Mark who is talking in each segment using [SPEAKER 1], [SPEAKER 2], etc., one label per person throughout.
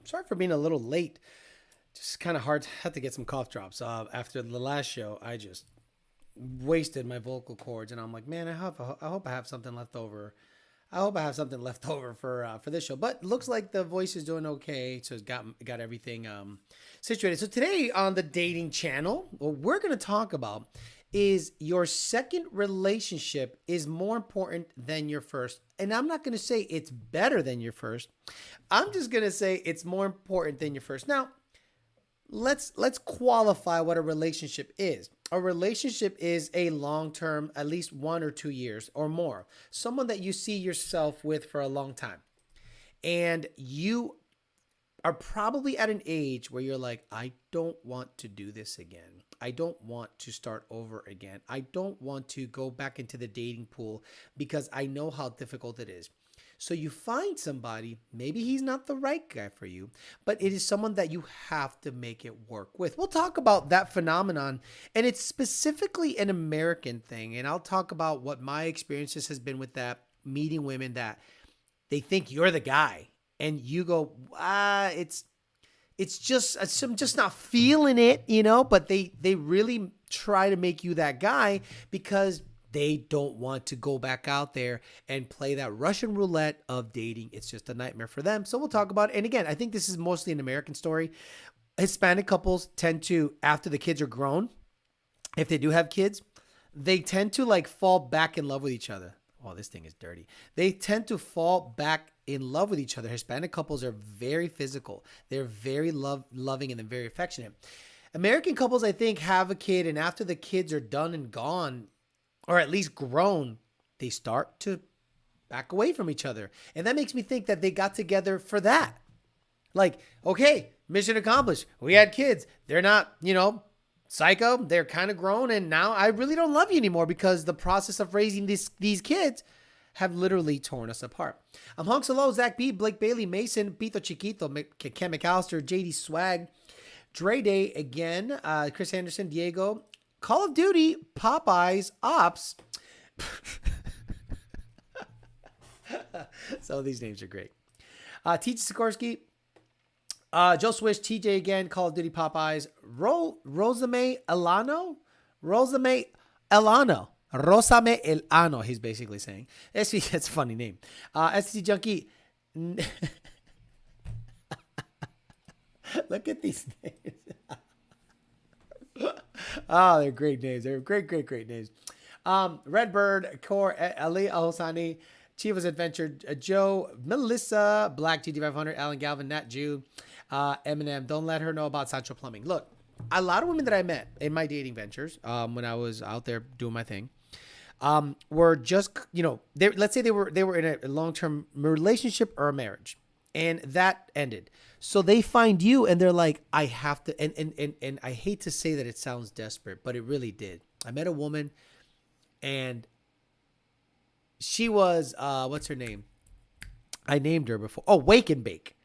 [SPEAKER 1] sorry for being a little late. Just kind of hard. Had to get some cough drops. After the last show, I just wasted my vocal cords, and I'm like, man, I hope I have something left over. I hope I have something left over for this show. But looks like the voice is doing okay. So it's got everything situated. So today on the dating channel, what we're gonna talk about is your second relationship is more important than your first. And I'm not gonna say it's better than your first. I'm just gonna say it's more important than your first. Now, let's qualify what a relationship is. A relationship is a long-term, at least 1 or 2 years or more. Someone that you see yourself with for a long time. And you are probably at an age where you're like, I don't want to do this again. I don't want to start over again. I don't want to go back into the dating pool because I know how difficult it is. So you find somebody, maybe he's not the right guy for you, but it is someone that you have to make it work with. We'll talk about that phenomenon, and it's specifically an American thing. And I'll talk about what my experiences has been with that, meeting women that they think you're the guy. And you go, I'm just not feeling it, but they really try to make you that guy because they don't want to go back out there and play that Russian roulette of dating. It's just a nightmare for them. So we'll talk about it. And again, I think this is mostly an American story. Hispanic couples tend to, after the kids are grown, if they do have kids, they tend to like fall back in love with each other. Oh, this thing is dirty. They tend to fall back in love with each other. Hispanic couples are very physical. They're very loving and they're very affectionate. American couples, I think, have a kid, and after the kids are done and gone, or at least grown, they start to back away from each other. And that makes me think that they got together for that. Like, okay, mission accomplished. We had kids. They're not, psycho. They're kind of grown. And now I really don't love you anymore because the process of raising these kids have literally torn us apart. I'm Hunk Solo, Zach B, Blake Bailey, Mason, Pito Chiquito, Ken McAllister, JD Swag, Dre Day again, Chris Anderson, Diego, Call of Duty, Popeyes, Ops. Some of these names are great. TJ Sikorsky, Joe Swish, TJ again, Call of Duty, Popeyes, Rosame Elano, he's basically saying. That's a funny name. SC Junkie. Look at these names. Oh, they're great names. They're great names. Redbird, Core, Ali Al-Hosani, Chivas Adventure, Joe, Melissa, Black GD500, Alan Galvin, Nat Jew, Eminem. Don't let her know about Sancho Plumbing. Look, a lot of women that I met in my dating ventures, when I was out there doing my thing, were just, let's say they were in a long-term relationship or a marriage, and that ended. So they find you and they're like, I have to, and I hate to say that it sounds desperate, but it really did. I met a woman and she was, what's her name? I named her before. Oh, Wake and Bake.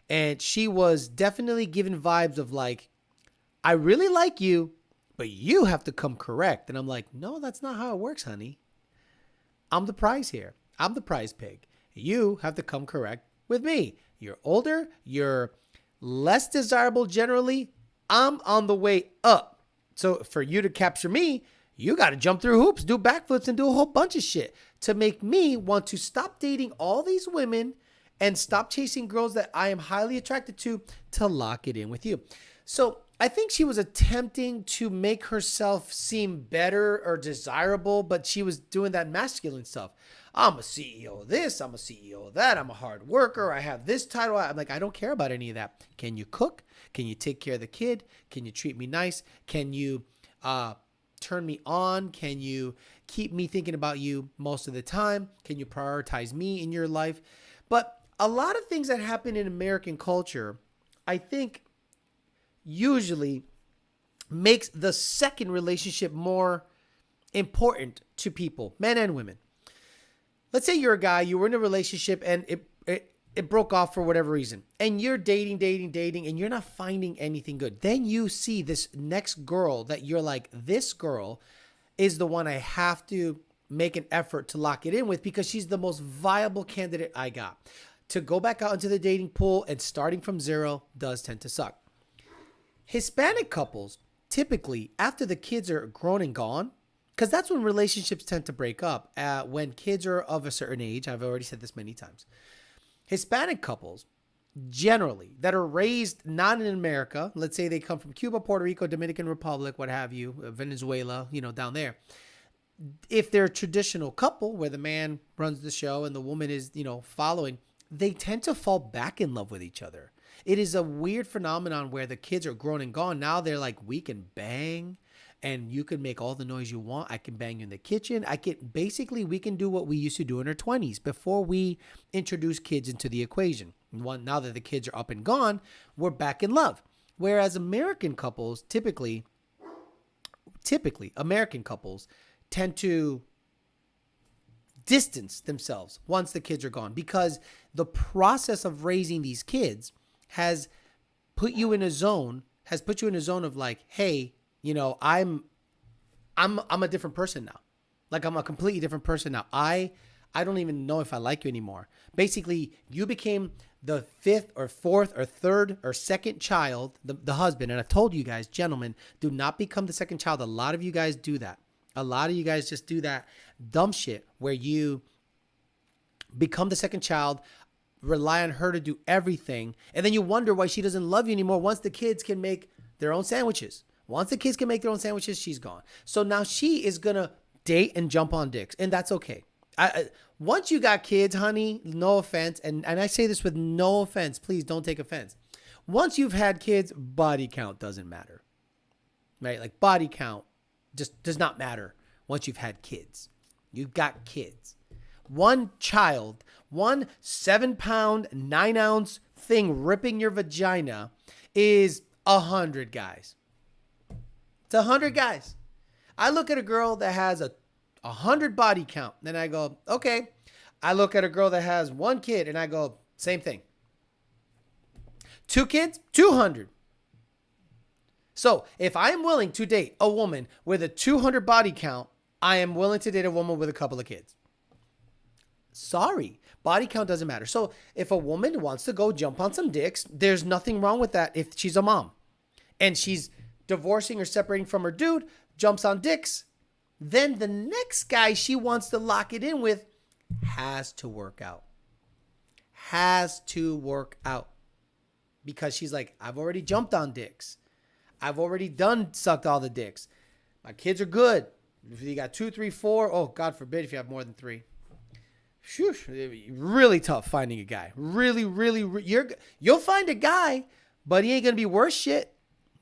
[SPEAKER 1] And she was definitely giving vibes of like, I really like you, but you have to come correct. And I'm like, no, that's not how it works, honey. I'm the prize here. I'm the prize pig. You have to come correct with me. You're older. You're less desirable generally. I'm on the way up. So for you to capture me, you got to jump through hoops, do backflips, and do a whole bunch of shit to make me want to stop dating all these women and stop chasing girls that I am highly attracted to lock it in with you. So I think she was attempting to make herself seem better or desirable, but she was doing that masculine stuff. I'm a CEO of this. I'm a CEO of that. I'm a hard worker. I have this title. I'm like, I don't care about any of that. Can you cook? Can you take care of the kid? Can you treat me nice? Can you turn me on? Can you keep me thinking about you most of the time? Can you prioritize me in your life? But a lot of things that happen in American culture, I think, usually makes the second relationship more important to people, men and women. Let's say you're a guy, you were in a relationship and it broke off for whatever reason, and you're dating, and you're not finding anything good. Then you see this next girl that you're like, this girl is the one I have to make an effort to lock it in with because she's the most viable candidate I got. to go back out into the dating pool and starting from zero does tend to suck. Hispanic couples, typically, after the kids are grown and gone, because that's when relationships tend to break up, when kids are of a certain age. I've already said this many times. Hispanic couples, generally, that are raised not in America, let's say they come from Cuba, Puerto Rico, Dominican Republic, what have you, Venezuela, down there. If they're a traditional couple where the man runs the show and the woman is, following, they tend to fall back in love with each other. It is a weird phenomenon where the kids are grown and gone. Now they're like, we can bang and you can make all the noise you want. I can bang you in the kitchen. We can do what we used to do in our 20s before we introduce kids into the equation. Now that the kids are up and gone, we're back in love. Whereas American couples, typically American couples tend to distance themselves once the kids are gone, because the process of raising these kids has put you in a zone of like, hey, I'm a different person now. Like, I'm a completely different person now. I don't even know if I like you anymore. Basically, you became the fifth or fourth or third or second child, the husband. And I've told you guys, gentlemen, do not become the second child. A lot of you guys do that. A lot of you guys just do that dumb shit where you become the second child, rely on her to do everything, and then you wonder why she doesn't love you anymore once the kids can make their own sandwiches. Once the kids can make their own sandwiches, she's gone. So now she is going to date and jump on dicks, and that's okay. Once you got kids, honey, no offense, and I say this with no offense, please don't take offense. Once you've had kids, body count doesn't matter, right? Like, body count just does not matter once you've had kids. You've got kids. One child, 1 7-pound, 9-ounce thing ripping your vagina is 100 guys. It's 100 guys. I look at a girl that has a 100 body count, and I go, okay. I look at a girl that has 1 kid, and I go, same thing. 2 kids, 200. So if I am willing to date a woman with a 200 body count, I am willing to date a woman with a couple of kids. Sorry, body count doesn't matter. So if a woman wants to go jump on some dicks, there's nothing wrong with that if she's a mom. And she's divorcing or separating from her dude, jumps on dicks, then the next guy she wants to lock it in with has to work out. Has to work out. Because she's like, I've already jumped on dicks. I've already sucked all the dicks. My kids are good. If you got 2, 3, 4, oh, God forbid if you have more than 3. Whew, really tough finding a guy. Really, you'll find a guy, but he ain't going to be worse shit.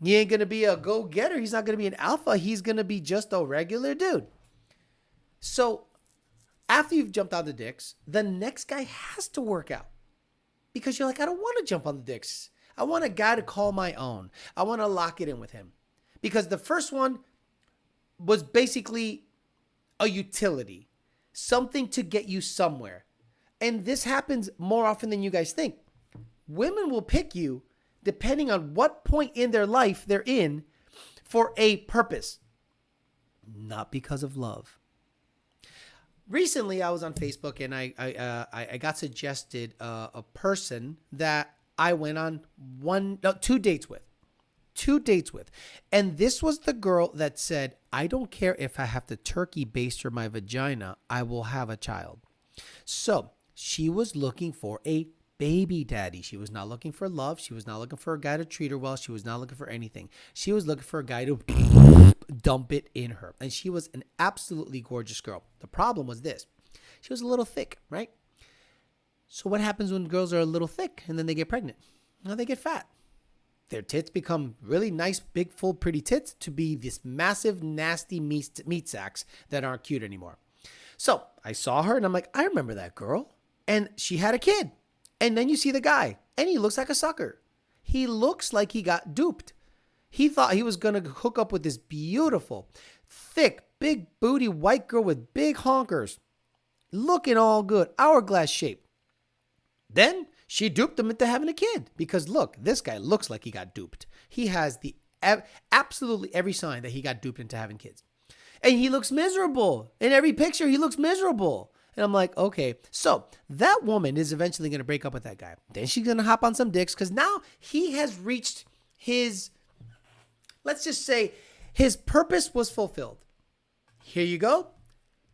[SPEAKER 1] He ain't going to be a go-getter. He's not going to be an alpha. He's going to be just a regular dude. So after you've jumped on the dicks, the next guy has to work out. Because you're like, I don't want to jump on the dicks. I want a guy to call my own. I want to lock it in with him. Because the first one was basically a utility. Something to get you somewhere. And this happens more often than you guys think. Women will pick you depending on what point in their life they're in for a purpose. Not because of love. Recently, I was on Facebook and I got suggested a person that I went on 2 dates with. 2 dates with. And this was the girl that said, I don't care if I have to turkey baster my vagina, I will have a child. So she was looking for a baby daddy. She was not looking for love. She was not looking for a guy to treat her well. She was not looking for anything. She was looking for a guy to dump it in her. And she was an absolutely gorgeous girl. The problem was this. She was a little thick, right? So what happens when girls are a little thick and then they get pregnant? Well, they get fat. Their tits become really nice, big, full, pretty tits to be this massive, nasty meat sacks that aren't cute anymore. So I saw her and I'm like, I remember that girl. And she had a kid. And then you see the guy and he looks like a sucker. He looks like he got duped. He thought he was going to hook up with this beautiful, thick, big booty white girl with big honkers. Looking all good, hourglass shape. Then she duped him into having a kid because look, this guy looks like he got duped. He has the absolutely every sign that he got duped into having kids. And he looks miserable. In every picture, he looks miserable. And I'm like, okay. So that woman is eventually going to break up with that guy. Then she's going to hop on some dicks because now he has reached his, let's just say, his purpose was fulfilled. Here you go.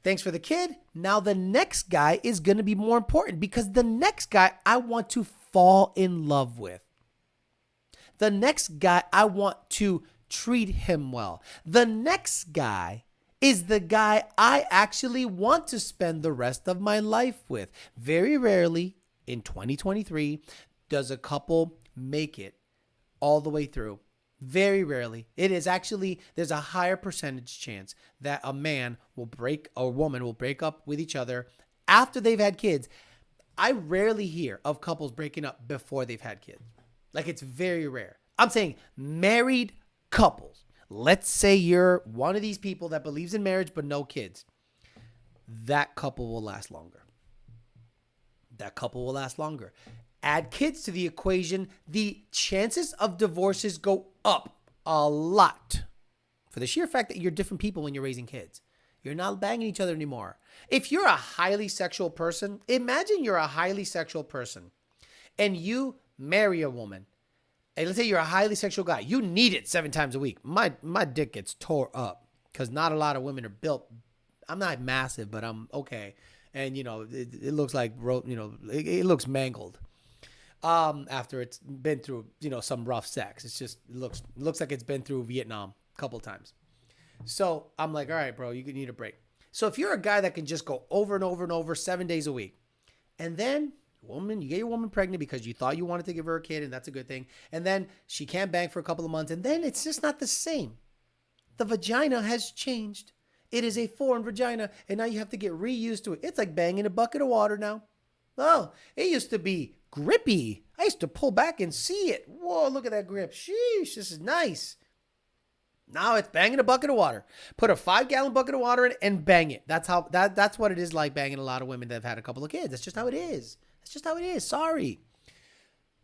[SPEAKER 1] Thanks for the kid. Now the next guy is going to be more important because the next guy I want to fall in love with. The next guy I want to treat him well. The next guy is the guy I actually want to spend the rest of my life with. Very rarely in 2023 does a couple make it all the way through. Very rarely. It is actually, there's a higher percentage chance that a man will break, or a woman will break up with each other after they've had kids. I rarely hear of couples breaking up before they've had kids. Like, it's very rare. I'm saying married couples. Let's say you're one of these people that believes in marriage but no kids. That couple will last longer. That couple will last longer. Add kids to the equation, the chances of divorces go up a lot for the sheer fact that you're different people when you're raising kids. You're not banging each other anymore. If you're a highly sexual person, imagine you're a highly sexual person and you marry a woman. And let's say you're a highly sexual guy. You need it 7 times a week. My dick gets tore up because not a lot of women are built. I'm not massive, but I'm okay. And, you know, it looks like, you know, it looks mangled. After it's been through, you know, some rough sex. It's just, it looks like it's been through Vietnam a couple times. So I'm like, all right, bro, you need a break. So if you're a guy that can just go over and over and over 7 days a week, and then you get your woman pregnant because you thought you wanted to give her a kid, and that's a good thing. And then she can't bang for a couple of months, and then it's just not the same. The vagina has changed. It is a foreign vagina, and now you have to get reused to it. It's like banging a bucket of water now. Oh, it used to be grippy. I used to pull back and see it. Whoa, look at that grip. Sheesh, this is nice. Now it's banging a bucket of water. Put a 5-gallon bucket of water in and bang it. That's what it is like banging a lot of women that have had a couple of kids. That's just how it is. That's just how it is. Sorry.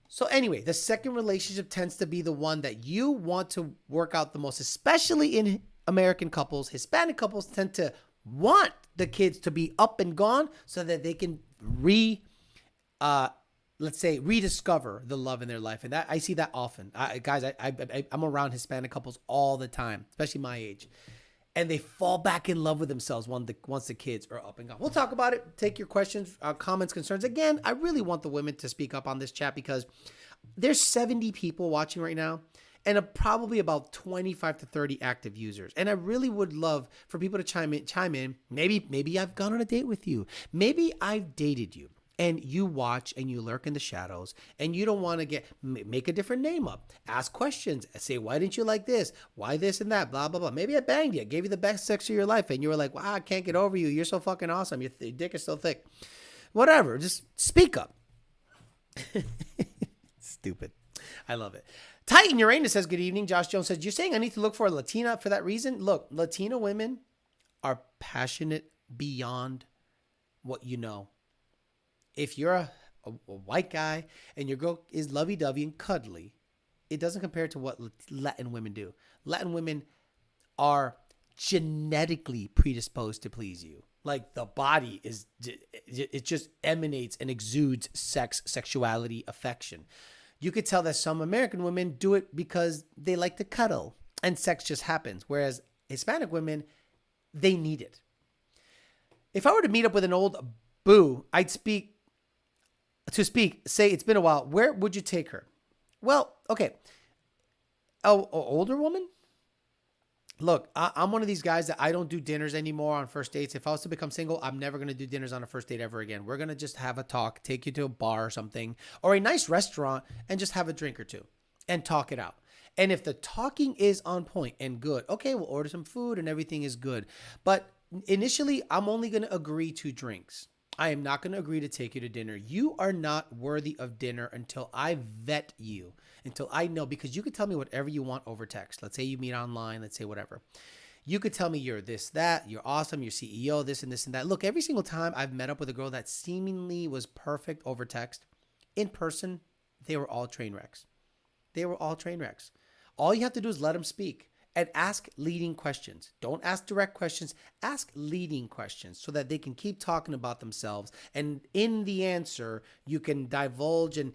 [SPEAKER 1] So anyway, the second relationship tends to be the one that you want to work out the most, especially in American couples. Hispanic couples tend to want the kids to be up and gone so that they can rediscover the love in their life. And that I see that often. I'm around Hispanic couples all the time, especially my age. And they fall back in love with themselves once the kids are up and gone. We'll talk about it. Take your questions, comments, concerns. Again, I really want the women to speak up on this chat because there's 70 people watching right now and probably about 25 to 30 active users. And I really would love for people to chime in. Maybe I've gone on a date with you. Maybe I've dated you. And you watch and you lurk in the shadows and you don't want to make a different name up. Ask questions. Say, why didn't you like this? Why this and that? Blah, blah, blah. Maybe I banged you. I gave you the best sex of your life. And you were like, wow, I can't get over you. You're so fucking awesome. Your dick is so thick. Whatever. Just speak up. Stupid. I love it. Titan Uranus says, good evening. Josh Jones says, you're saying I need to look for a Latina for that reason? Look, Latina women are passionate beyond what you know. If you're a white guy and your girl is lovey-dovey and cuddly, it doesn't compare to what Latin women do. Latin women are genetically predisposed to please you. Like the body it just emanates and exudes sexuality, affection. You could tell that some American women do it because they like to cuddle and sex just happens. Whereas Hispanic women, they need it. If I were to meet up with an old boo, I'd say it's been a while. Where would you take her? Well, okay. Older woman? Look, I'm one of these guys that I don't do dinners anymore on first dates. If I was to become single, I'm never going to do dinners on a first date ever again. We're going to just have a talk, take you to a bar or something, or a nice restaurant and just have a drink or two and talk it out. And if the talking is on point and good, okay, we'll order some food and everything is good. But initially, I'm only going to agree to drinks. I am not going to agree to take you to dinner. You are not worthy of dinner until I vet you, until I know, because you could tell me whatever you want over text. Let's say you meet online, let's say whatever. You could tell me you're this, that, you're awesome, you're CEO, this and this and that. Look, every single time I've met up with a girl that seemingly was perfect over text, in person, they were all train wrecks. They were all train wrecks. All you have to do is let them speak. and ask leading questions. Don't ask direct questions. Ask leading questions so that they can keep talking about themselves. And in the answer, you can divulge and,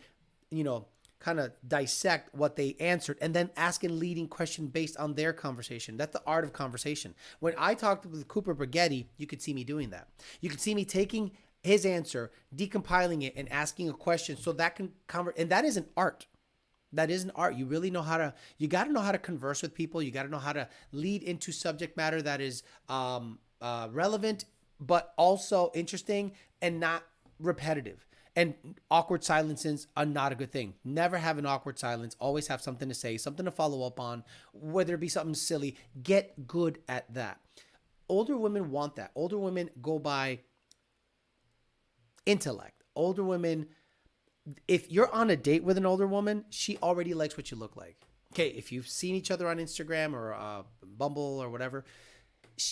[SPEAKER 1] kind of dissect what they answered and then ask a leading question based on their conversation. That's the art of conversation. When I talked with Cooper Brigetti, you could see me doing that. You could see me taking his answer, decompiling it, and asking a question so that can and that is an art. That is an art. You really know you got to know how to converse with people. You got to know how to lead into subject matter that is relevant, but also interesting and not repetitive. And awkward silences are not a good thing. Never have an awkward silence. Always have something to say, something to follow up on, whether it be something silly. Get good at that. Older women want that. Older women go by intellect. Older women, if you're on a date with an older woman, she already likes what you look like. Okay, if you've seen each other on Instagram or Bumble or whatever,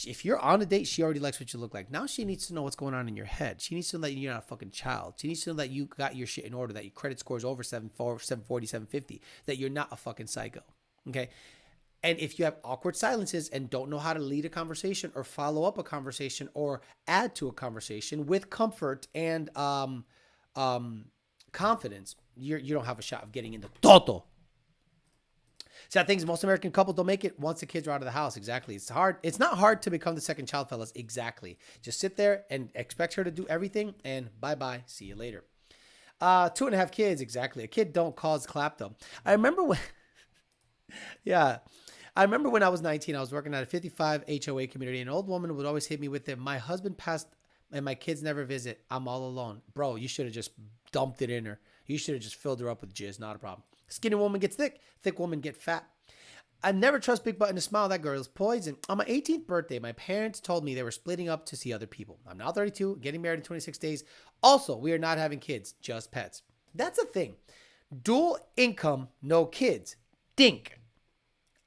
[SPEAKER 1] if you're on a date, she already likes what you look like. Now she needs to know what's going on in your head. She needs to know that you're not a fucking child. She needs to know that you got your shit in order, that your credit score is over 740, 750, that you're not a fucking psycho. Okay? And if you have awkward silences and don't know how to lead a conversation or follow up a conversation or add to a conversation with comfort and confidence, you don't have a shot of getting into toto. So I think most American couples don't make it once the kids are out of the house. Exactly. It's hard. It's not hard to become the second child, fellas. Exactly. Just sit there and expect her to do everything and bye-bye. See you later. 2.5 kids. Exactly. A kid don't cause clap-though. I remember when, I remember when I was 19, I was working at a 55 HOA community. An old woman would always hit me with it. My husband passed and my kids never visit. I'm all alone. Bro, you should have just dumped it in her. You should have just filled her up with jizz. Not a problem. Skinny woman gets thick. Thick woman get fat. I never trust Big Button to smile. That girl is poison. On my 18th birthday, my parents told me they were splitting up to see other people. I'm now 32, getting married in 26 days. Also, we are not having kids, just pets. That's a thing. Dual income, no kids. DINK.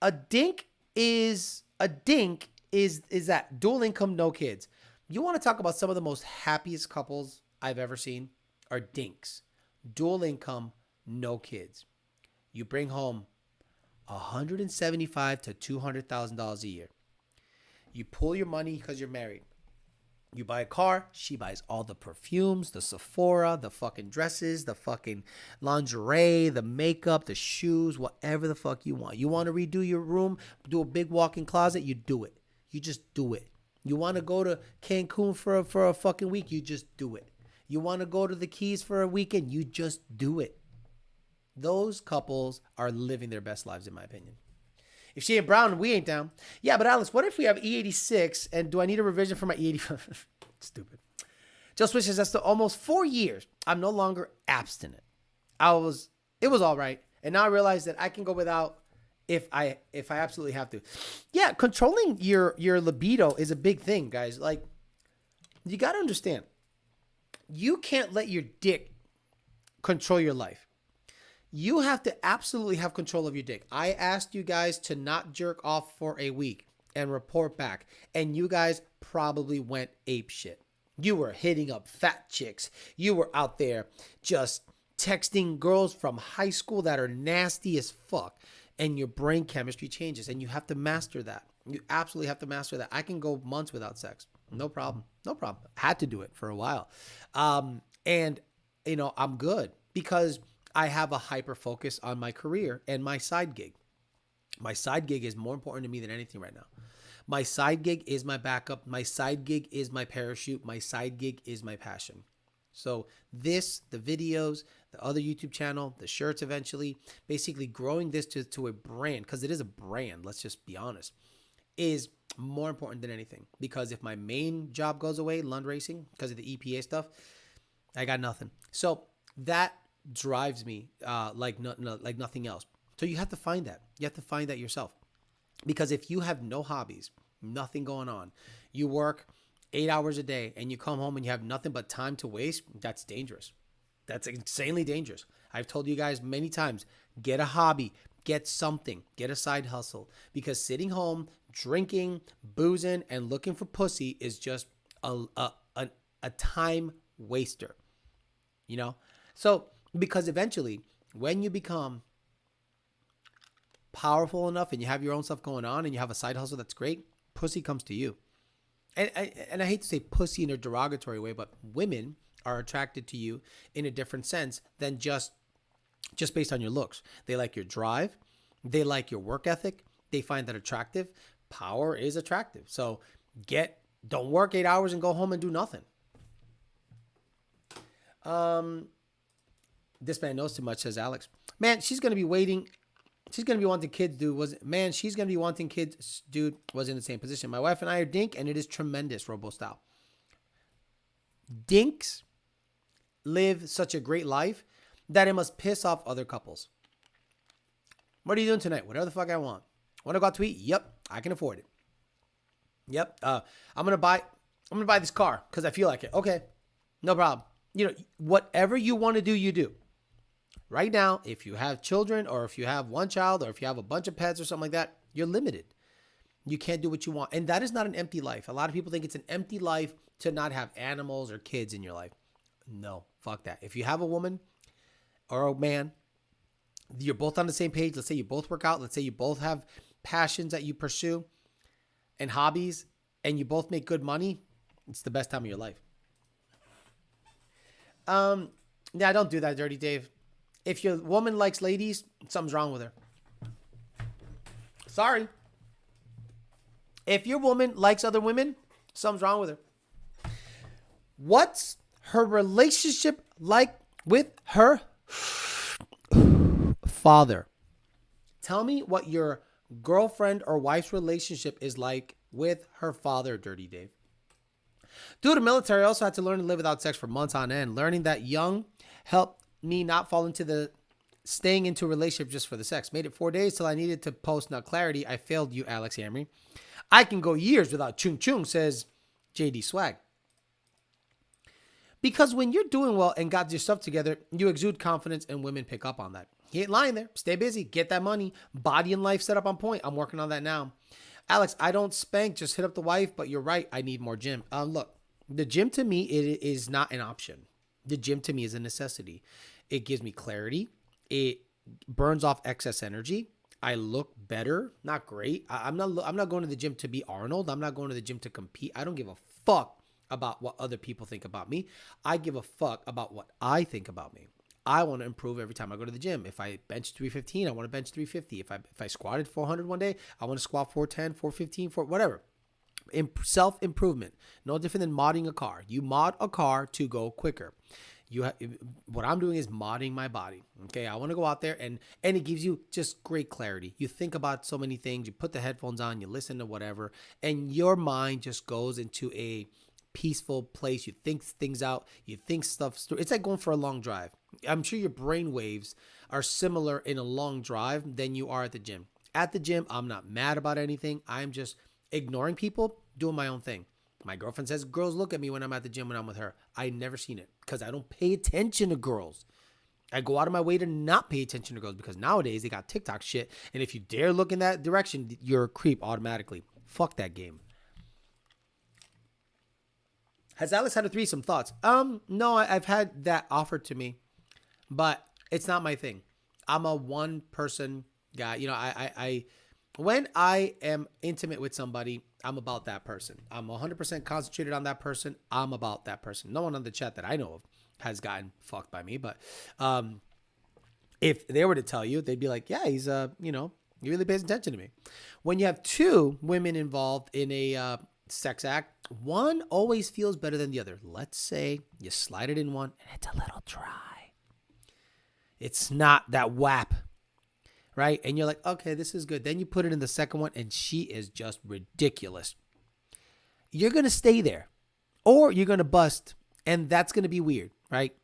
[SPEAKER 1] A DINK is that dual income, no kids. You want to talk about some of the most happiest couples I've ever seen are DINKs. Dual income, no kids. You bring home $175,000 to $200,000 a year. You pull your money because you're married. You buy a car. She buys all the perfumes, the Sephora, the fucking dresses, the fucking lingerie, the makeup, the shoes, whatever the fuck you want. You want to redo your room, do a big walk-in closet, you do it. You just do it. You want to go to Cancun for a fucking week, you just do it. You want to go to the Keys for a weekend, you just do it. Those couples are living their best lives, in my opinion. If she ain't brown, we ain't down. Yeah, but Alice, what if we have E86 and do I need a revision for my E85? Stupid. Just wishes that's almost 4 years. I'm no longer abstinent. It was all right. And now I realize that I can go without if I absolutely have to. Yeah, controlling your libido is a big thing, guys. Like, you got to understand. You can't let your dick control your life. You have to absolutely have control of your dick. I asked you guys to not jerk off for a week and report back. And you guys probably went ape shit. You were hitting up fat chicks. You were out there just texting girls from high school that are nasty as fuck. And your brain chemistry changes. And you have to master that. You absolutely have to master that. I can go months without sex. No problem. No problem. Had to do it for a while. And, I'm good because I have a hyper focus on my career and my side gig. My side gig is more important to me than anything right now. My side gig is my backup. My side gig is my parachute. My side gig is my passion. So the videos, the other YouTube channel, the shirts eventually, basically growing this to a brand, because it is a brand, let's just be honest, is more important than anything. Because if my main job goes away, Lund Racing, because of the EPA stuff, I got nothing. So that drives me like nothing else. So you have to find that. You have to find that yourself. Because if you have no hobbies, nothing going on, you work 8 hours a day and you come home and you have nothing but time to waste, that's dangerous. That's insanely dangerous. I've told you guys many times, get a hobby, get something, get a side hustle. Because sitting home, drinking, boozing, and looking for pussy is just a time waster. So, because eventually, when you become powerful enough and you have your own stuff going on and you have a side hustle that's great, pussy comes to you. And I hate to say pussy in a derogatory way, but women are attracted to you in a different sense than just based on your looks. They like your drive. They like your work ethic. They find that attractive. Power is attractive. So don't work 8 hours and go home and do nothing. This man knows too much, says Alex. Man, she's going to be waiting. She's going to be wanting kids, dude. She's going to be wanting kids, dude, was in the same position. My wife and I are DINK, and it is tremendous, Robo style. DINKs live such a great life that it must piss off other couples. What are you doing tonight? Whatever the fuck I want. Want to go out to eat? Yep, I can afford it. Yep, I'm gonna buy this car because I feel like it. Okay, no problem. You know, whatever you want to do, you do. Right now, if you have children or if you have one child or if you have a bunch of pets or something like that, you're limited. You can't do what you want. And that is not an empty life. A lot of people think it's an empty life to not have animals or kids in your life. No, fuck that. If you have a woman or a man, you're both on the same page. Let's say you both work out. Let's say you both have passions that you pursue and hobbies and you both make good money. It's the best time of your life. Yeah, don't do that, Dirty Dave. If your woman likes ladies, something's wrong with her. Sorry. If your woman likes other women, something's wrong with her. What's her relationship like with her father? Tell me what your girlfriend or wife's relationship is like with her father, Dirty Dave. Due to military, I also had to learn to live without sex for months on end. Learning that young helped me not fall into the staying into a relationship just for the sex. Made it 4 days till I needed to post now clarity. I failed you, Alex Amory. I can go years without chung chung, says JD Swag. Because when you're doing well and got your stuff together, you exude confidence and women pick up on that. He ain't lying there. Stay busy. Get that money. Body and life set up on point. I'm working on that now. Alex, I don't spank. Just hit up the wife, but you're right. I need more gym. Look, the gym to me, it is not an option. The gym to me is a necessity. It gives me clarity. It burns off excess energy. I look better. Not great. I'm not going to the gym to be Arnold. I'm not going to the gym to compete. I don't give a fuck about what other people think about me. I give a fuck about what I think about me. I want to improve every time I go to the gym. If I bench 315, I want to bench 350. If I squatted 400 one day, I want to squat 410, 415, whatever. Self-improvement. No different than modding a car. You mod a car to go quicker. What I'm doing is modding my body. Okay, I want to go out there and it gives you just great clarity. You think about so many things. You put the headphones on, you listen to whatever, and your mind just goes into a peaceful place. You think things out. You think stuff through. It's like going for a long drive. I'm sure your brain waves are similar in a long drive than you are at the gym. At the gym, I'm not mad about anything. I'm just ignoring people, doing my own thing. My girlfriend says girls look at me when I'm at the gym when I'm with her. I never seen it because I don't pay attention to girls. I go out of my way to not pay attention to girls because nowadays they got TikTok shit. And if you dare look in that direction, you're a creep automatically. Fuck that game. Has Alex had a threesome? Thoughts? No, I've had that offered to me, but it's not my thing. I'm a one person guy. You know, I when I am intimate with somebody, I'm about that person. I'm 100% concentrated on that person. I'm about that person. No one on the chat that I know of has gotten fucked by me, but if they were to tell you, they'd be like, yeah, he's he really pays attention to me. When you have two women involved in a sex act, one always feels better than the other. Let's say you slide it in one and it's a little dry. It's not that WAP, right? And you're like, okay, this is good. Then you put it in the second one and she is just ridiculous. You're going to stay there or you're going to bust, and that's going to be weird, right?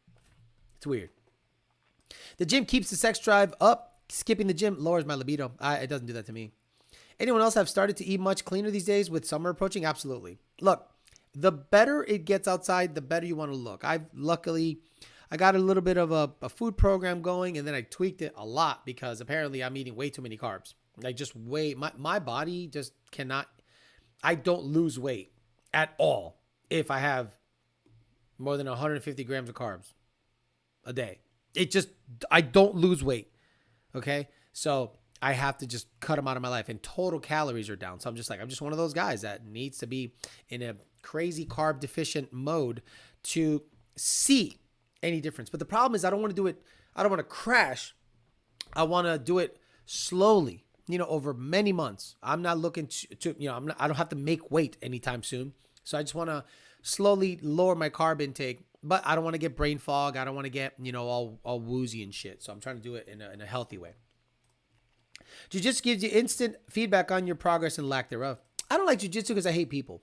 [SPEAKER 1] It's weird. The gym keeps the sex drive up. Skipping the gym lowers my libido. It doesn't do that to me. Anyone else have started to eat much cleaner these days with summer approaching? Absolutely. Look, the better it gets outside, the better you want to look. I got a little bit of a food program going, and then I tweaked it a lot because apparently I'm eating way too many carbs. Like just my body just cannot, I don't lose weight at all if I have more than 150 grams of carbs a day. I don't lose weight. Okay. So I have to just cut them out of my life, and total calories are down. So I'm just one of those guys that needs to be in a crazy carb deficient mode to see any difference. But the problem is I don't want to do it. I don't want to crash. I want to do it slowly, over many months. I'm not looking to I don't have to make weight anytime soon. So I just want to slowly lower my carb intake, but I don't want to get brain fog. I don't want to get, all woozy and shit. So I'm trying to do it in a healthy way. Jiu-jitsu gives you instant feedback on your progress and lack thereof. I don't like jiu-jitsu because I hate people.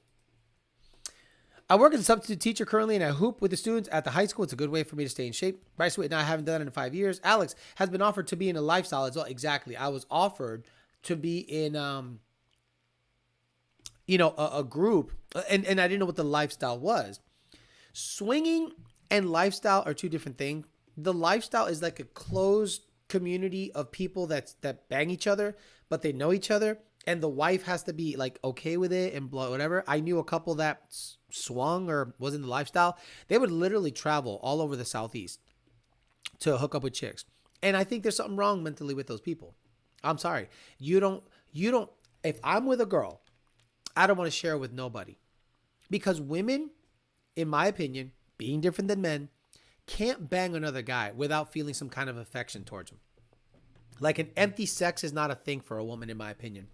[SPEAKER 1] I work as a substitute teacher currently, and I hoop with the students at the high school. It's a good way for me to stay in shape. Bryce Witt and I haven't done it in 5 years. Alex has been offered to be in a lifestyle as well. Exactly. I was offered to be in, a group, and I didn't know what the lifestyle was. Swinging and lifestyle are two different things. The lifestyle is like a closed community of people that bang each other, but they know each other, and the wife has to be like okay with it and whatever. I knew a couple that swung or was in the lifestyle. They would literally travel all over the Southeast to hook up with chicks, and I think there's something wrong mentally with those people. I'm sorry. You don't. If I'm with a girl, I don't want to share with nobody, because women, in my opinion, being different than men, can't bang another guy without feeling some kind of affection towards him. Like an empty sex is not a thing for a woman, in my opinion.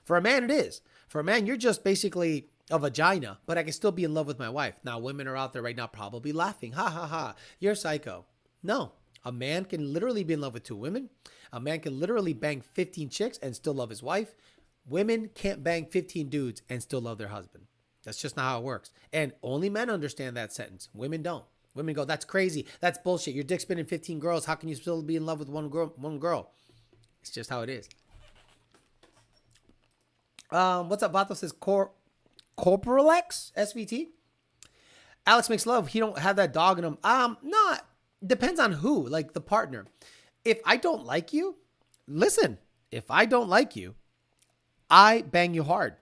[SPEAKER 1] For a man, it is. For a man, you're just basically a vagina, but I can still be in love with my wife. Now, women are out there right now probably laughing. Ha, ha, ha. You're psycho. No. A man can literally be in love with 2 women. A man can literally bang 15 chicks and still love his wife. Women can't bang 15 dudes and still love their husband. That's just not how it works. And only men understand that sentence. Women don't. Women go, that's crazy. That's bullshit. Your dick's been in 15 girls. How can you still be in love with one girl? It's just how it is. What's up? Vato says Corporalex SVT. Alex makes love. He don't have that dog in him. No, depends on who, like the partner. If I don't like you, listen, if I don't like you, I bang you hard.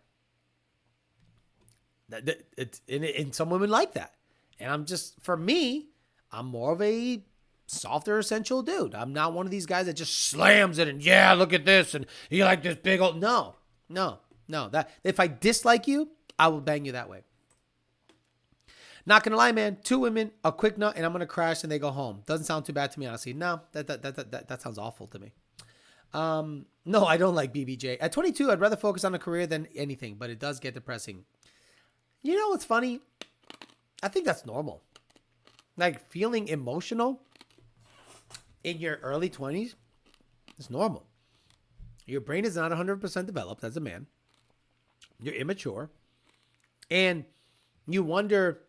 [SPEAKER 1] And some women like that. And for me, I'm more of a softer, essential dude. I'm not one of these guys that just slams it and, yeah, look at this. And you like this big old, no. That if I dislike you, I will bang you that way. Not gonna lie, man. 2 women, a quick nut, and I'm gonna crash and they go home. Doesn't sound too bad to me, honestly. No, that sounds awful to me. No, I don't like BBJ. At 22, I'd rather focus on a career than anything, but it does get depressing. You know what's funny? I think that's normal. Like feeling emotional in your early 20s is normal. Your brain is not 100% developed as a man. You're immature. And you wonder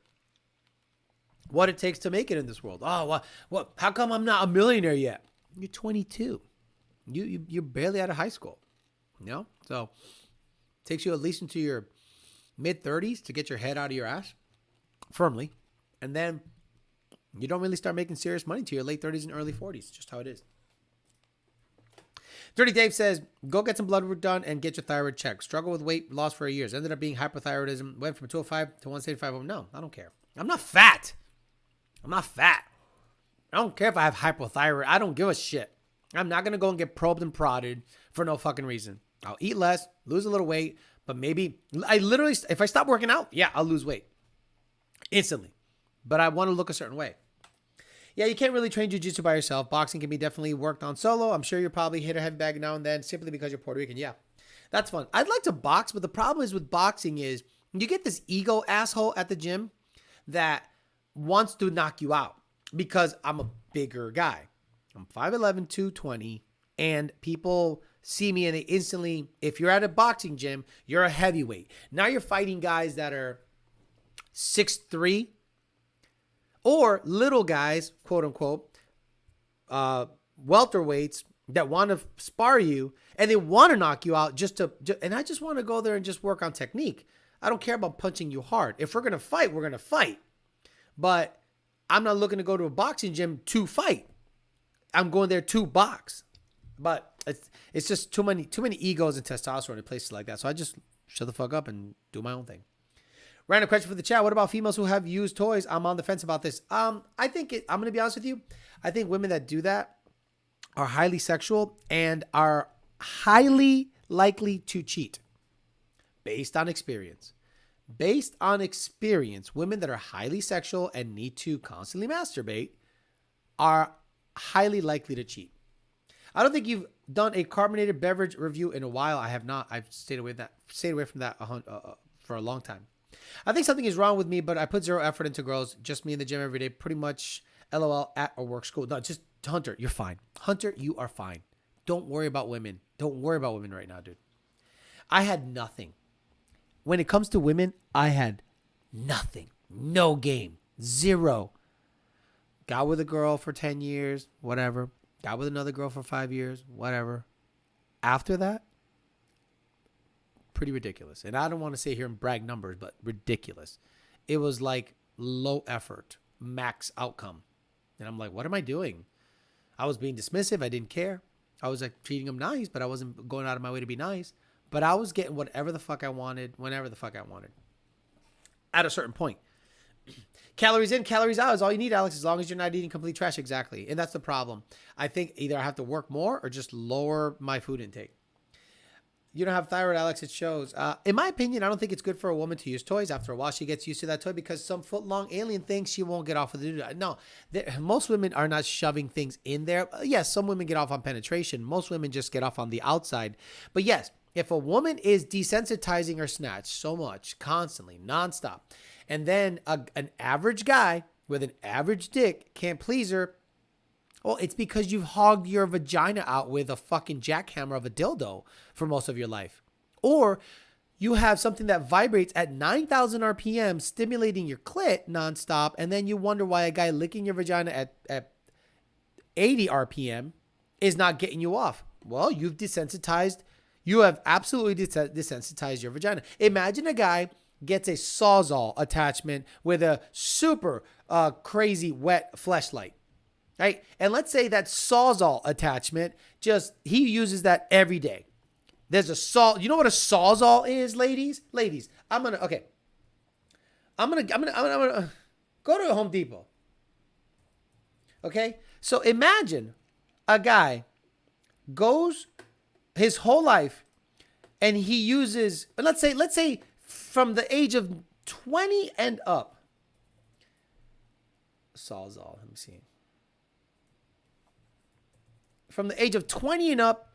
[SPEAKER 1] what it takes to make it in this world. Oh, what? How come I'm not a millionaire yet? You're 22. You're barely out of high school. So it takes you at least into your mid-30s to get your head out of your ass firmly. And then you don't really start making serious money till your late 30s and early 40s. Just how it is. Dirty Dave says, go get some blood work done and get your thyroid checked. Struggle with weight loss for years. Ended up being hypothyroidism. Went from 205 to 175. No, I don't care. I'm not fat. I don't care if I have hypothyroid. I don't give a shit. I'm not going to go and get probed and prodded for no fucking reason. I'll eat less, lose a little weight, but maybe if I stop working out, yeah, I'll lose weight instantly. But I want to look a certain way. Yeah, you can't really train jiu-jitsu by yourself. Boxing can be definitely worked on solo. I'm sure you're probably hit a heavy bag now and then simply because you're Puerto Rican. Yeah, that's fun. I'd like to box, but the problem is with boxing is you get this ego asshole at the gym that wants to knock you out because I'm a bigger guy. I'm 5'11", 220, and people see me and they instantly, if you're at a boxing gym, you're a heavyweight. Now you're fighting guys that are 6'3", or little guys, quote unquote, welterweights that want to spar you and they want to knock you out and I just want to go there and just work on technique. I don't care about punching you hard. If we're going to fight, we're going to fight. But I'm not looking to go to a boxing gym to fight. I'm going there to box. But it's just too many egos and testosterone in places like that. So I just shut the fuck up and do my own thing. Random question for the chat. What about females who have used toys? I'm on the fence about this. I'm going to be honest with you. I think women that do that are highly sexual and are highly likely to cheat based on experience. Based on experience, women that are highly sexual and need to constantly masturbate are highly likely to cheat. I don't think you've done a carbonated beverage review in a while. I have not. I've stayed away from that for a long time. I think something is wrong with me, but I put zero effort into girls. Just me in the gym every day. Pretty much LOL at or work, school. No, just Hunter, you're fine. Hunter, you are fine. Don't worry about women. Don't worry about women right now, dude. I had nothing. When it comes to women, I had nothing. No game. Zero. Got with a girl for 10 years, whatever. Got with another girl for 5 years, whatever. After that, pretty ridiculous. And I don't want to sit here and brag numbers, but ridiculous. It was like low effort, max outcome. And I'm like, what am I doing? I was being dismissive. I didn't care. I was like treating them nice, but I wasn't going out of my way to be nice. But I was getting whatever the fuck I wanted, whenever the fuck I wanted. At a certain point. Calories in, calories out is all you need, Alex, as long as you're not eating complete trash. Exactly. And that's the problem. I think either I have to work more or just lower my food intake. You don't have thyroid, Alex. It shows. In my opinion, I don't think it's good for a woman to use toys. After a while, she gets used to that toy because some foot-long alien thinks she won't get off with it. No, most women are not shoving things in there. Yes, some women get off on penetration. Most women just get off on the outside. But yes, if a woman is desensitizing her snatch so much, constantly, nonstop, and then an average guy with an average dick can't please her, well, it's because you've hogged your vagina out with a fucking jackhammer of a dildo for most of your life. Or you have something that vibrates at 9,000 RPM stimulating your clit nonstop, and then you wonder why a guy licking your vagina at 80 RPM is not getting you off. Well, you've desensitized. You have absolutely desensitized your vagina. Imagine a guy gets a Sawzall attachment with a super crazy wet fleshlight. Right? And let's say that Sawzall attachment, he uses that every day. There's a saw. You know what a Sawzall is, ladies? Ladies, I'm gonna go to Home Depot. Okay? So imagine a guy goes his whole life and he uses, let's say from the age of 20 and up. Sawzall, let me see. From the age of 20 and up,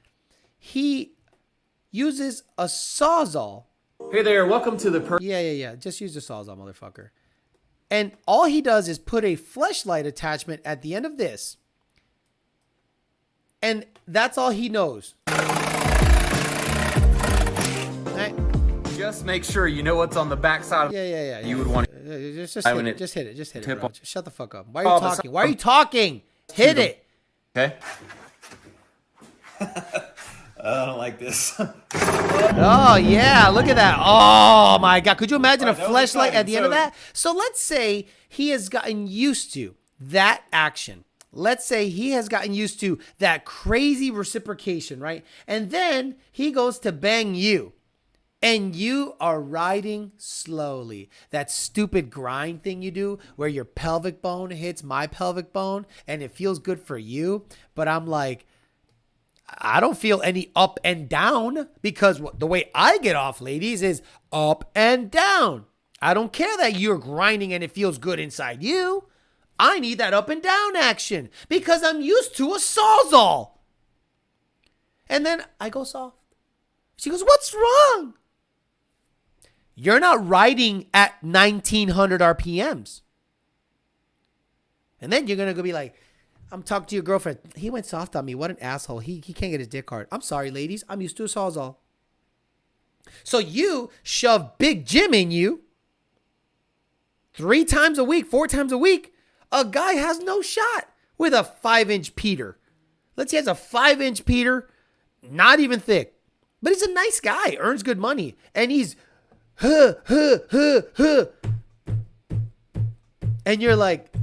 [SPEAKER 1] he uses a Sawzall.
[SPEAKER 2] Hey there, welcome to the...
[SPEAKER 1] Yeah. Just use the Sawzall, motherfucker. And all he does is put a fleshlight attachment at the end of this. And that's all he knows. Right?
[SPEAKER 2] Just make sure you know what's on the backside of...
[SPEAKER 1] Yeah.
[SPEAKER 2] You would want...
[SPEAKER 1] Just hit it. Just hit it, bro. Just shut the fuck up. Why are you talking? Why are you talking? Hit it.
[SPEAKER 2] Okay.
[SPEAKER 3] I don't like this.
[SPEAKER 1] Oh, yeah. Look at that. Oh, my God. Could you imagine a fleshlight at the end of that? So let's say he has gotten used to that action. Let's say he has gotten used to that crazy reciprocation, right? And then he goes to bang you. And you are riding slowly. That stupid grind thing you do where your pelvic bone hits my pelvic bone and it feels good for you. But I'm like, I don't feel any up and down because the way I get off, ladies, is up and down. I don't care that you're grinding and it feels good inside you. I need that up and down action because I'm used to a Sawzall. And then I go soft. She goes, what's wrong? You're not riding at 1900 RPMs. And then you're going to be like, I'm talking to your girlfriend. He went soft on me. What an asshole. He can't get his dick hard. I'm sorry, ladies. I'm used to a Sawzall. So you shove Big Jim in you 3 times a week, 4 times a week. A guy has no shot with a 5-inch Peter. Let's say he has a 5-inch Peter, not even thick. But he's a nice guy, earns good money. And he's, and you're like,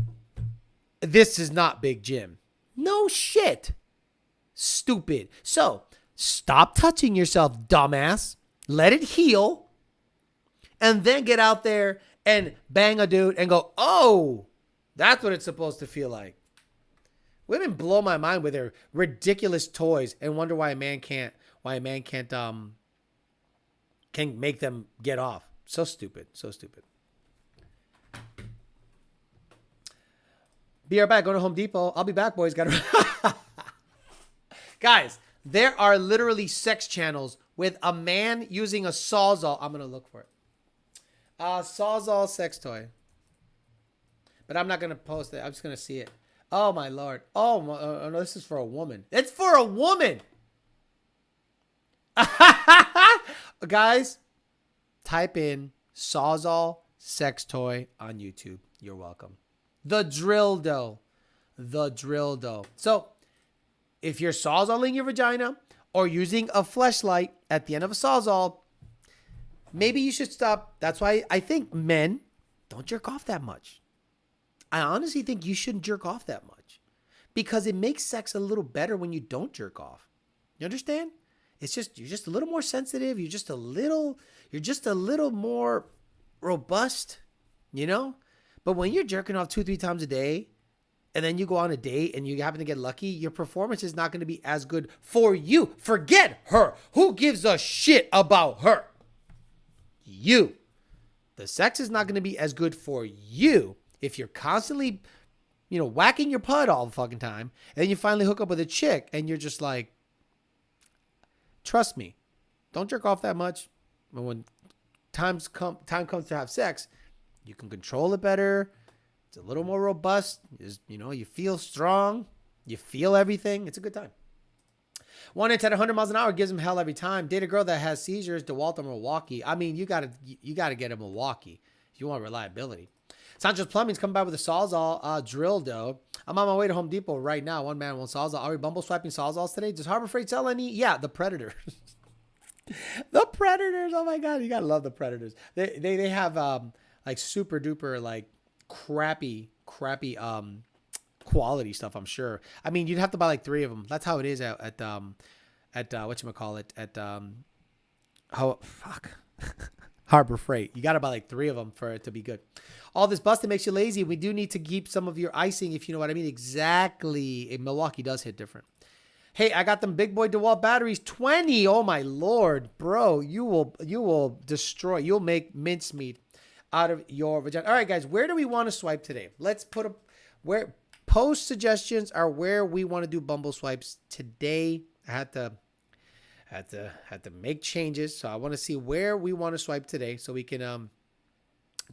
[SPEAKER 1] this is not Big Jim. No shit. Stupid. So stop touching yourself, dumbass. Let it heal. And then get out there and bang a dude and go, oh, that's what it's supposed to feel like. Women blow my mind with their ridiculous toys and wonder why a man can't. why a man can't can make them get off. So stupid. So stupid. Be right back. Going to Home Depot. I'll be back, boys. Guys, there are literally sex channels with a man using a Sawzall. I'm going to look for it. Sawzall sex toy. But I'm not going to post it. I'm just going to see it. Oh, my Lord. Oh, no, this is for a woman. It's for a woman. Guys, type in Sawzall sex toy on YouTube. You're welcome. The dildo. The dildo. So, if you're sawzalling your vagina or using a fleshlight at the end of a sawzall, maybe you should stop. That's why I think men don't jerk off that much. I honestly think you shouldn't jerk off that much because it makes sex a little better when you don't jerk off. You understand? It's just, you're just a little more sensitive. You're just a little more robust, you know? But when you're jerking off 2-3 times a day and then you go on a date and you happen to get lucky, your performance is not going to be as good for you. Forget her. Who gives a shit about her? You. The sex is not going to be as good for you if you're constantly, whacking your pud all the fucking time. And then you finally hook up with a chick and you're just like, trust me, don't jerk off that much. But when time comes to have sex, you can control it better. It's a little more robust. You feel strong. You feel everything. It's a good time. 1 inch at 100 miles an hour gives him hell every time. Date a girl that has seizures. DeWalt or Milwaukee. I mean, you gotta get a Milwaukee if you want reliability. Sancho's Plumbing's coming by with a Sawzall drill dough. I'm on my way to Home Depot right now. One man, one Sawzall. Are we Bumble swiping Sawzalls today? Does Harbor Freight sell any? Yeah, the Predators. The Predators. Oh my God, you gotta love the Predators. They have like super duper like crappy quality stuff, I'm sure. I mean, you'd have to buy like 3 of them. That's how it is at whatchamacallit, at Harbor Freight. You got to buy like 3 of them for it to be good. All this busting makes you lazy. We do need to keep some of your icing, if you know what I mean. Exactly. Milwaukee does hit different. Hey, I got them big boy DeWalt batteries, 20. Oh my Lord, bro, you will destroy. You'll make mincemeat out of your vagina. All right, guys, where do we want to swipe today? Let's put where post suggestions are where we want to do Bumble swipes today. I had to make changes, so I want to see where we want to swipe today, so we can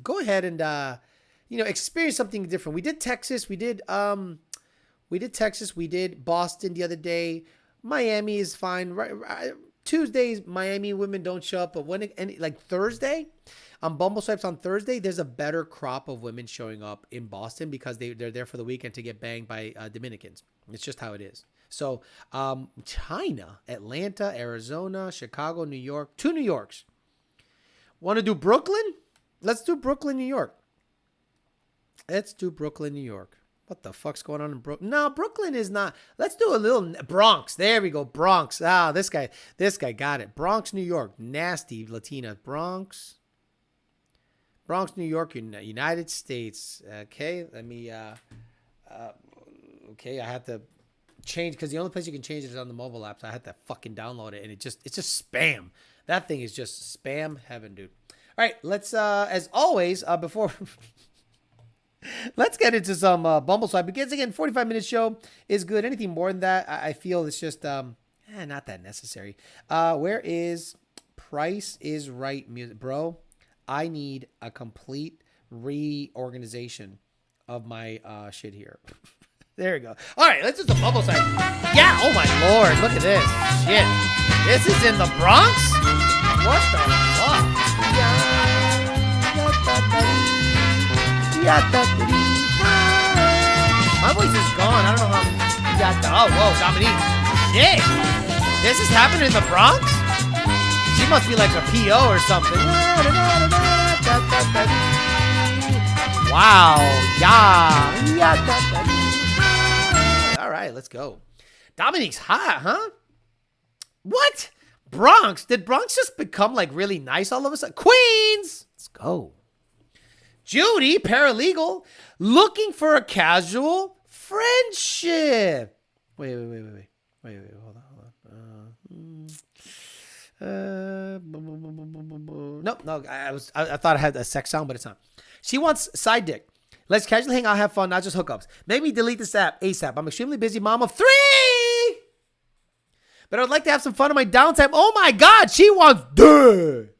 [SPEAKER 1] go ahead and experience something different. We did Texas, we did Boston the other day. Miami is fine. Right, Tuesdays, Miami women don't show up, but like Thursday, on Bumble swipes on Thursday, there's a better crop of women showing up in Boston because they're there for the weekend to get banged by Dominicans. It's just how it is. So China, Atlanta, Arizona, Chicago, New York, 2 New Yorks. Want to do Brooklyn? Let's do Brooklyn, New York. Let's do Brooklyn, New York. What the fuck's going on in Brooklyn? No, Brooklyn is not. Let's do a little Bronx. There we go. Bronx. Ah, this guy got it. Bronx, New York. Nasty Latina. Bronx, New York, United States. Okay, let me, okay, I had to change because the only place you can change it is on the mobile app. So I had to fucking download it, and it's just spam. That thing is just spam heaven, dude. All right, let's, as always, before... Let's get into some Bumble swipe. Because again, 45-minute show is good. Anything more than that, I feel it's just not that necessary. Where is Price is Right music? Bro, I need a complete reorganization of my shit here. There we go. All right, let's do some Bumble swipe. Yeah, oh my Lord, look at this. Shit. This is in the Bronx? What the fuck? My voice is gone. I don't know how. Oh, whoa, Dominique. Shit. This is happening in the Bronx? She must be like a PO or something. Wow. Yeah. All right, let's go. Dominique's hot, huh? What? Bronx? Did Bronx just become like really nice all of a sudden? Queens! Let's go. Judy, paralegal, looking for a casual friendship. Wait. Hold on. No, I thought I had a sex sound, but it's not. She wants side dick. Let's casually hang out, have fun, not just hookups. Make me delete this app ASAP. I'm extremely busy, mom of 3. But I would like to have some fun on my downtime. Oh my God, she wants dick.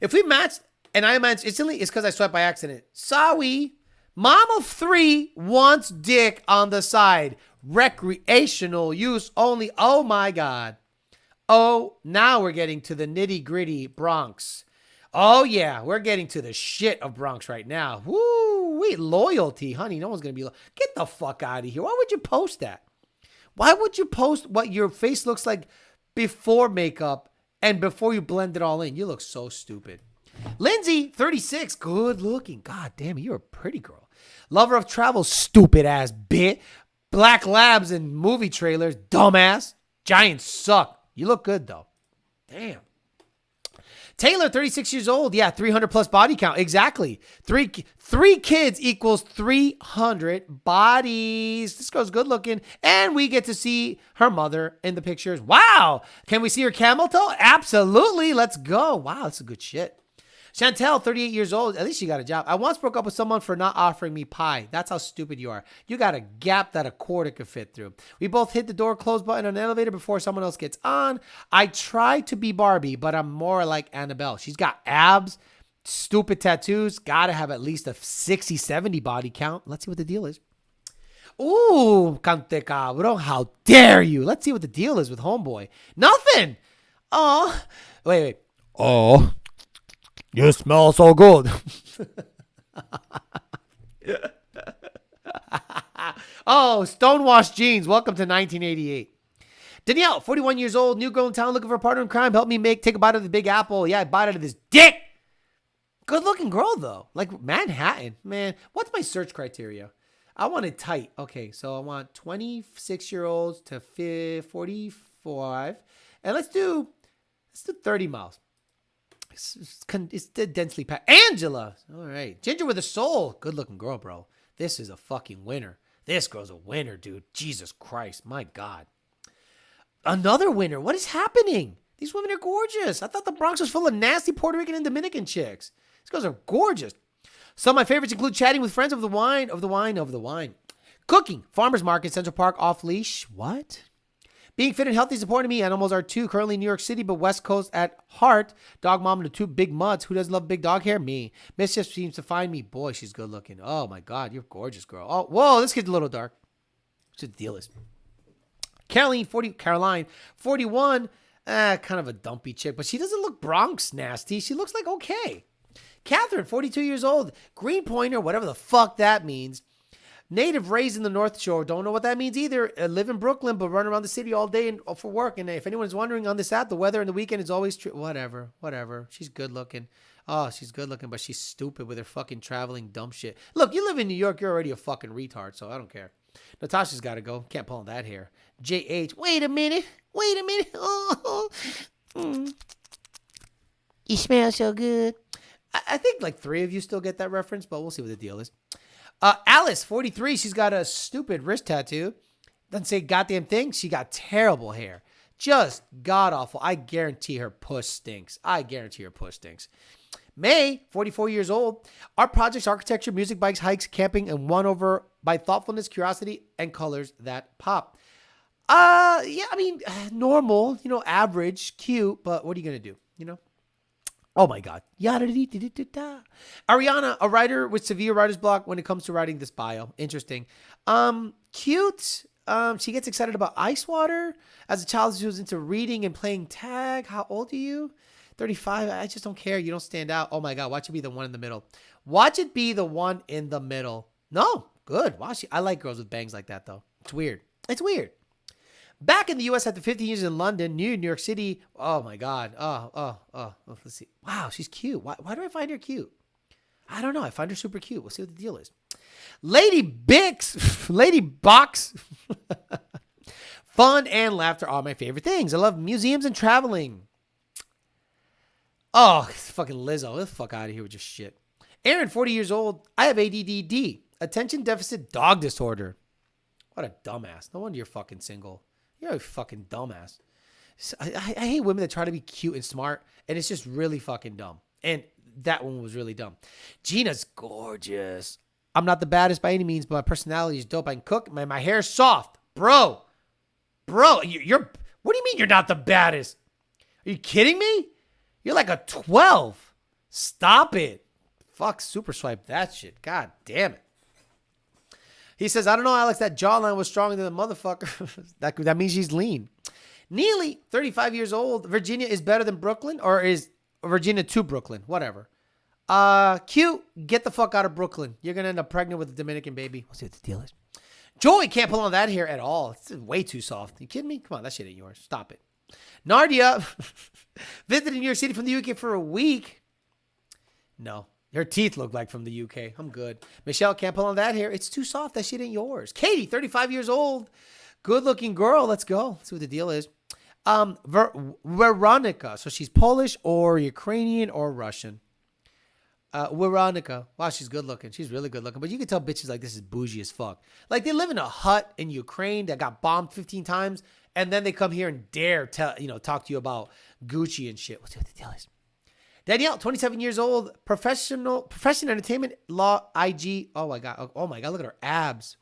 [SPEAKER 1] If we match and I match instantly, it's because I swiped by accident. Sorry. Mom of 3 wants dick on the side. Recreational use only. Oh my God. Oh, now we're getting to the nitty gritty Bronx. Oh yeah, we're getting to the shit of Bronx right now. Woo, wait, loyalty, honey. No one's gonna be. Get the fuck out of here. Why would you post that? Why would you post what your face looks like before makeup and before you blend it all in? You look so stupid. Lindsay, 36, good looking. God damn it, you're a pretty girl. Lover of travel, stupid ass bit. Black labs and movie trailers, dumbass. Giants suck. You look good though. Damn. Taylor, 36 years old. Yeah, 300 plus body count. Exactly. Three kids equals 300 bodies. This girl's good looking. And we get to see her mother in the pictures. Wow. Can we see her camel toe? Absolutely. Let's go. Wow, that's a good shit. Chantel, 38 years old. At least she got a job. I once broke up with someone for not offering me pie. That's how stupid you are. You got a gap that a quarter could fit through. We both hit the door close button on an elevator before someone else gets on. I try to be Barbie, but I'm more like Annabelle. She's got abs, stupid tattoos. Got to have at least a 60, 70 body count. Let's see what the deal is. Ooh, cante cabrón. How dare you? Let's see what the deal is with homeboy. Nothing. Oh, wait. Oh. You smell so good. Oh, stonewashed jeans. Welcome to 1988. Danielle, 41 years old, new girl in town looking for a partner in crime. Help me take a bite of the Big Apple. Yeah, I bite out of this dick. Good looking girl, though. Like Manhattan. Man, what's my search criteria? I want it tight. Okay, so I want 26-year-olds to 45. And let's do 30 miles. It's densely packed. Angela. All right. Ginger with a soul. Good looking girl, bro. This is a fucking winner. This girl's a winner, dude. Jesus Christ. My God. Another winner. What is happening? These women are gorgeous. I thought the Bronx was full of nasty Puerto Rican and Dominican chicks. These girls are gorgeous. Some of my favorites include chatting with friends of the wine. Cooking. Farmers market, Central Park, off leash. What? Being fit and healthy is important to me. Animals are too. Currently in New York City, but West Coast at heart. Dog mom and the 2 big mutts. Who doesn't love big dog hair? Me. Mischief seems to find me. Boy, she's good looking. Oh my God, you're a gorgeous girl. Oh, whoa, this kid's a little dark. What's the deal is? Caroline, 41. Kind of a dumpy chick, but she doesn't look Bronx nasty. She looks like okay. Catherine, 42 years old. Green pointer, whatever the fuck that means. Native, raised in the North Shore. Don't know what that means either. Live in Brooklyn, but run around the city all day for work. And if anyone's wondering on this app, the weather and the weekend is always true. Whatever. She's good looking. Oh, she's good looking, but she's stupid with her fucking traveling dumb shit. Look, you live in New York. You're already a fucking retard, so I don't care. Natasha's got to go. Can't pull on that hair. JH. Wait a minute. Oh. You smell so good. I think like 3 of you still get that reference, but we'll see what the deal is. Alice, 43. She's got a stupid wrist tattoo. Doesn't say goddamn thing. She got terrible hair. Just god awful. I guarantee her puss stinks. May, 44 years old. Our projects, architecture, music, bikes, hikes, camping, and won over by thoughtfulness, curiosity, and colors that pop. Yeah, I mean, normal, average, cute, but what are you going to do, Oh my God. Ariana, a writer with severe writer's block when it comes to writing this bio. Interesting. Cute. She gets excited about ice water. As a child, she was into reading and playing tag. How old are you? 35. I just don't care. You don't stand out. Oh my God. Watch it be the one in the middle. No. Good. Watch it. I like girls with bangs like that though. It's weird. Back in the U.S. after 15 years in London, New York City. Oh, my God. Oh. Let's see. Wow, she's cute. Why do I find her cute? I don't know. I find her super cute. We'll see what the deal is. Lady Box. Fun and laughter are my favorite things. I love museums and traveling. Oh, fucking Lizzo. Get the fuck out of here with your shit. Aaron, 40 years old. I have ADD, attention deficit dog disorder. What a dumbass. No wonder you're fucking single. You're a fucking dumbass. I hate women that try to be cute and smart, and it's just really fucking dumb. And that one was really dumb. Gina's gorgeous. I'm not the baddest by any means, but my personality is dope. I can cook. My hair is soft. Bro, you're what do you mean you're not the baddest? Are you kidding me? You're like a 12. Stop it. Fuck, super swipe that shit. God damn it. He says, I don't know, Alex, that jawline was stronger than the motherfucker. that means she's lean. Neely, 35 years old. Virginia is better than Brooklyn, or is Virginia to Brooklyn? Whatever. Cute. Get the fuck out of Brooklyn. You're going to end up pregnant with a Dominican baby. We'll see what the deal is. Joey can't pull on that hair at all. It's way too soft. You kidding me? Come on, that shit ain't yours. Stop it. Nardia visited New York City from the UK for a week. No. Her teeth look like from the UK. I'm good. Michelle can't pull on that hair. It's too soft. That shit ain't yours. Katie, 35 years old. Good-looking girl. Let's go. Let's see what the deal is. Veronica. So she's Polish or Ukrainian or Russian. Veronica. Wow, she's good-looking. She's really good-looking. But you can tell bitches like this is bougie as fuck. Like, they live in a hut in Ukraine that got bombed 15 times, and then they come here and dare talk to you about Gucci and shit. Let's see what the deal is. Danielle, 27 years old, profession entertainment law IG. Oh my god, look at her abs.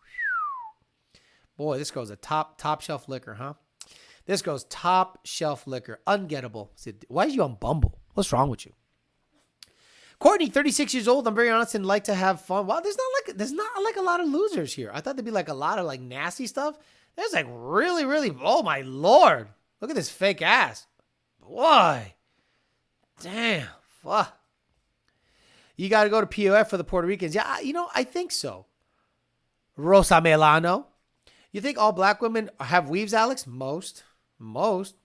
[SPEAKER 1] Boy, this girl's a top shelf liquor, huh? This girl's top shelf liquor, ungettable. Why are you on Bumble? What's wrong with you? Courtney, 36 years old. I'm very honest and like to have fun. Wow, there's not like a lot of losers here. I thought there'd be like a lot of like nasty stuff. There's like really, oh my lord, look at this fake ass. Boy. Damn, fuck. You got to go to POF for the Puerto Ricans. Yeah, I think so. Rosa Melano. You think all black women have weaves, Alex? Most.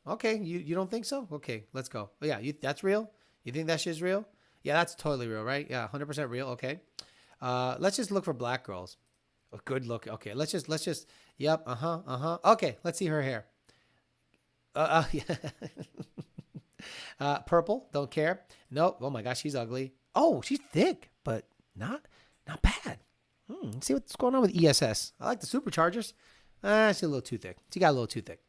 [SPEAKER 1] Okay, you don't think so? Okay, let's go. Oh, yeah, that's real? You think that shit's real? Yeah, that's totally real, right? Yeah, 100% real. Okay. Let's just look for black girls. Oh, good look. Okay, let's just. Yep. Okay, let's see her hair. Yeah. Purple, don't care. Nope. Oh my gosh, she's ugly. Oh, she's thick, but not bad. Let's see what's going on with ESS. I like the superchargers. She's a little too thick. She got a little too thick.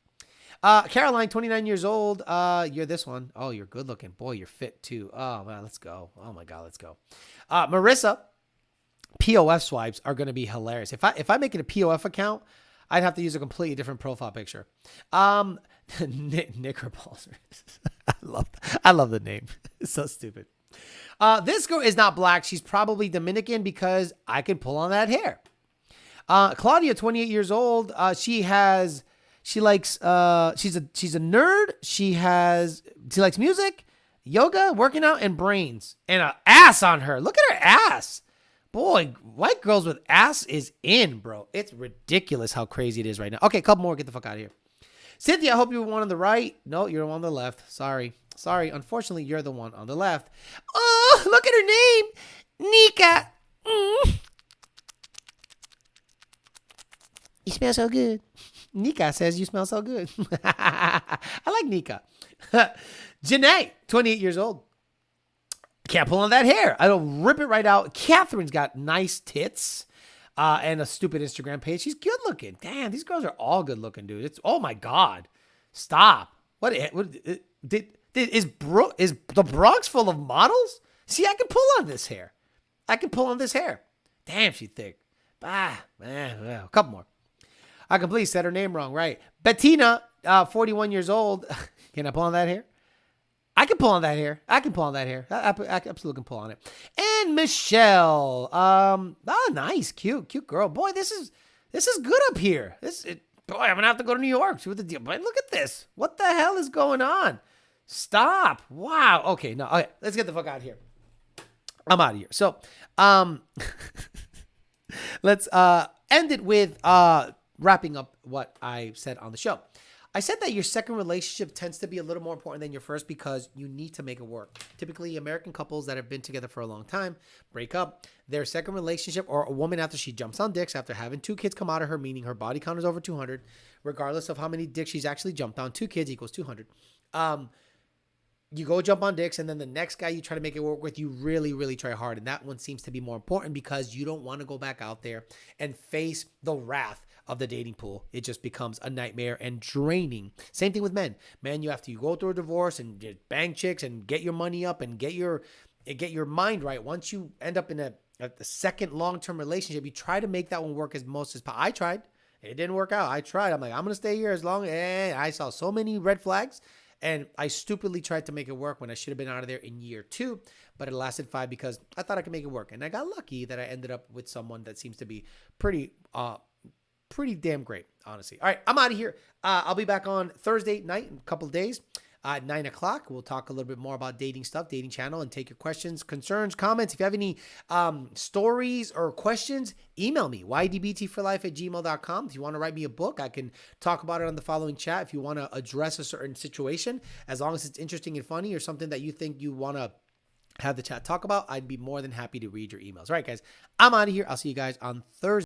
[SPEAKER 1] Caroline, 29 years old. You're this one. Oh, you're good looking. Boy, you're fit too. Oh man, let's go. Oh my god, let's go. Marissa, POF swipes are going to be hilarious. If I make it a POF account, I'd have to use a completely different profile picture. Knickerballs. I love the name. It's so stupid. This girl is not black. She's probably Dominican because I could pull on that hair. Claudia, 28 years old. She's a nerd. She likes music, yoga, working out, and brains, and an ass on her. Look at her ass. Boy, white girls with ass is in, bro. It's ridiculous how crazy it is right now. Okay, a couple more. Get the fuck out of here. Cynthia, I hope you were one on the right. No, you're the one on the left. Sorry. Unfortunately, you're the one on the left. Oh, look at her name. Nika. You smell so good. Nika says you smell so good. I like Nika. Janae, 28 years old. Can't pull on that hair. I'll rip it right out. Catherine's got nice tits and a stupid Instagram page. She's good looking. Damn, these girls are all good looking, dude. Oh my god, stop. What is the Bronx full of models? See, I can pull on this hair. Damn, she's thick. Man, a couple more. I completely said her name wrong. Right, Bettina, 41 years old. Can I pull on that hair? I can pull on that hair. I absolutely can pull on it. And Michelle. Nice. Cute girl. Boy, this is good up here. Boy, I'm going to have to go to New York. See what the deal. But look at this. What the hell is going on? Stop. Wow. Okay. No. Okay. Let's get the fuck out of here. I'm out of here. So, let's end it with wrapping up what I said on the show. I said that your second relationship tends to be a little more important than your first because you need to make it work. Typically, American couples that have been together for a long time break up. Their second relationship, or a woman after she jumps on dicks after having 2 kids come out of her, meaning her body count is over 200, regardless of how many dicks she's actually jumped on, 2 kids equals 200. You go jump on dicks, and then the next guy you try to make it work with, you really, really try hard. And that one seems to be more important because you don't want to go back out there and face the wrath of the dating pool. It just becomes a nightmare and draining. Same thing with men. Men, you have to go through a divorce and just bang chicks and get your money up and get your mind right. Once you end up in a second long-term relationship, you try to make that one work as most as possible. I tried. It didn't work out. I tried. I'm like, I'm going to stay here as long. And I saw so many red flags. And I stupidly tried to make it work when I should have been out of there in year 2. But it lasted 5 because I thought I could make it work. And I got lucky that I ended up with someone that seems to be pretty damn great, honestly. All right, I'm out of here. I'll be back on Thursday night in a couple of days. At 9 o'clock, we'll talk a little bit more about dating stuff, dating channel, and take your questions, concerns, comments. If you have any stories or questions, email me, ydbtforlife@gmail.com. If you want to write me a book, I can talk about it on the following chat. If you want to address a certain situation, as long as it's interesting and funny or something that you think you want to have the chat talk about, I'd be more than happy to read your emails. All right, guys, I'm out of here. I'll see you guys on Thursday.